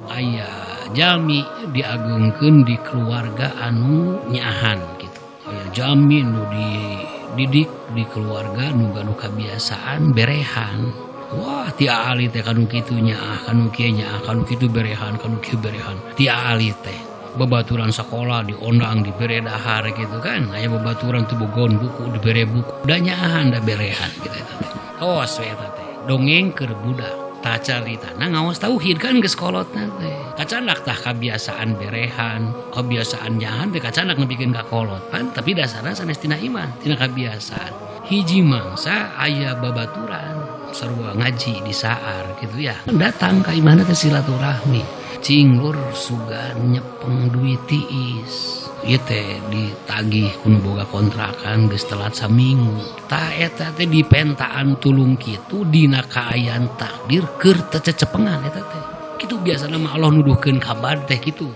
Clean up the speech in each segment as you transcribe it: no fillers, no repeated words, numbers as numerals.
aya jami diagengkeun di keluarga anu nyahan gitu. Aya jami nu dididik di keluarga nu gaduh kabiasaan berehan. Wah, ti aali teh kanu kitu nyaah, kanu kieu nyaah, kanu kitu berehan, kanu kieu berehan. Ti aali teh babaturan sekolah diondang dibere dahar gitu kan. Aya babaturan teu bogohan buku dibere buku. Da nyaahan da berehan gitu eta teh. Tos we eta teh. Dongeng keur budak. Tah caritana ngaos tauhid kan geus kolotna teh. Kacandak tah kabiasaan berehan, kebiasaan nyahan teh kacandak nepikeun ka kolot pan, tapi dasarna sanes tina iman, tina kabiasaan. Hiji mangsa aya babaturan sarua ngaji di saar gitu ya. Datang ka imahna teh silaturahmi. Cingur sugan nyepeng duit tiis. Ieu teh ditagih ku nu boga kontrakan geus telat saminggu. Tah eta teh dipentaan tulung kitu dina kaayaan takdir keur teu cecepengan eta teh. Kitu biasana mah Allah nuduhkeun kabar teh kitu.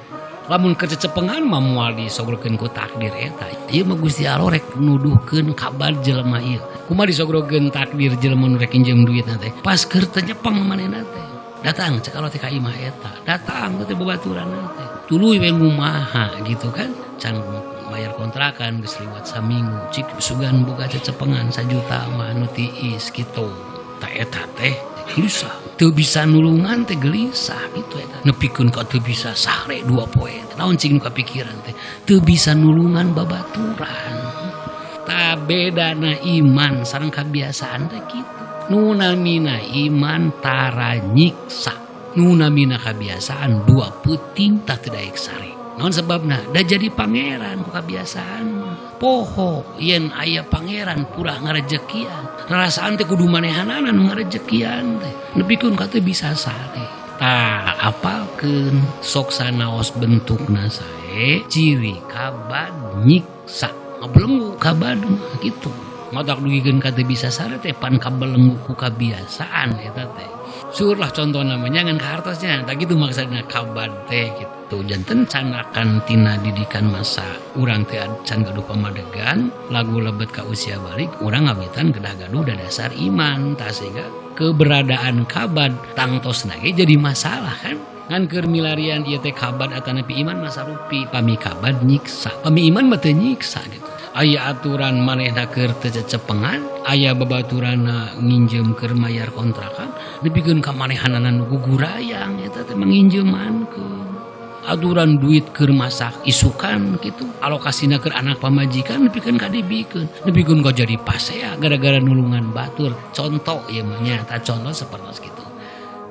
Lamun keur cecepengan mah moal disogorkeun ku takdir eta. Ieu mah Gusti Allah rek nuduhkeun kabar jelema ieu. Kumaha disogorkeun takdir jelema nu rek injem duitna teh. Pas keur teu nyepeng manehna teh. Datang cekalo teh ka imah eta. Datang teh babaturanna teh. Tuluy we ngumaha gitu kan. Can bayar kontrakan geus liwat saminggu. Cik sugan boga cecepengan 1 juta mah nu tiis kitu. Tah eta teh gelisah. Teu bisa nulungan teh gelisah gitu eta. Nepikeun ka teu bisa sare 2 poe. Naon cing nu kapikiran teh? Teu bisa nulungan babaturan. Tah bedana iman sareng kabiasaan teh kitu. Nu namina iman tara nyiksa. Nu namina kabiasaan 2 peuting tah teu daek sare. Naon sebabna? Da jadi pangeran ku kabiasaan. Poho yen aya pangeran purah ngarejekian. Rarasaan teh kudu manehanana nu ngarejekian teh. Nepikeun ka teu bisa sare. Tah apalkeun sok sanaos bentukna sae ciri kabad nyiksa. Ngabelenggu kabad kitu. Matak dugikeun ka teu bisa sare teh pan kabelenggu ku kabiasaan eta teh. Surlah contoh namanya ngan ka hartosnya. Tak gitu maksudna kabad teh gitu. Janten canakan tina didikan masa urang teh can gaduh pamadegan, lagu lebet ka usia balik, urang ngamitan kedah gaduh da dasar iman. Tah sehingga keberadaan kabad tangtosna ge jadi masalah kan. Ngan keur milarian ieu teh kabad atanapi iman masa rupi, pami kabad nyiksa. Pami iman mah teu nyiksa gitu. Aya aturan manehna keur teu cecepengan, aya babaturanna nginjem keur mayar kontrakan, nepikeun ka manehanana nu gugurayang eta teh manginjemankeun. Aturan duit keur masak isukan kitu, alokasina keur anak pamajikan nepikeun ka dibikeun, nepikeun ka jadi pasea gara-gara nulungan batur. Contoh ieu mah nya, tah contoh sapertos kitu.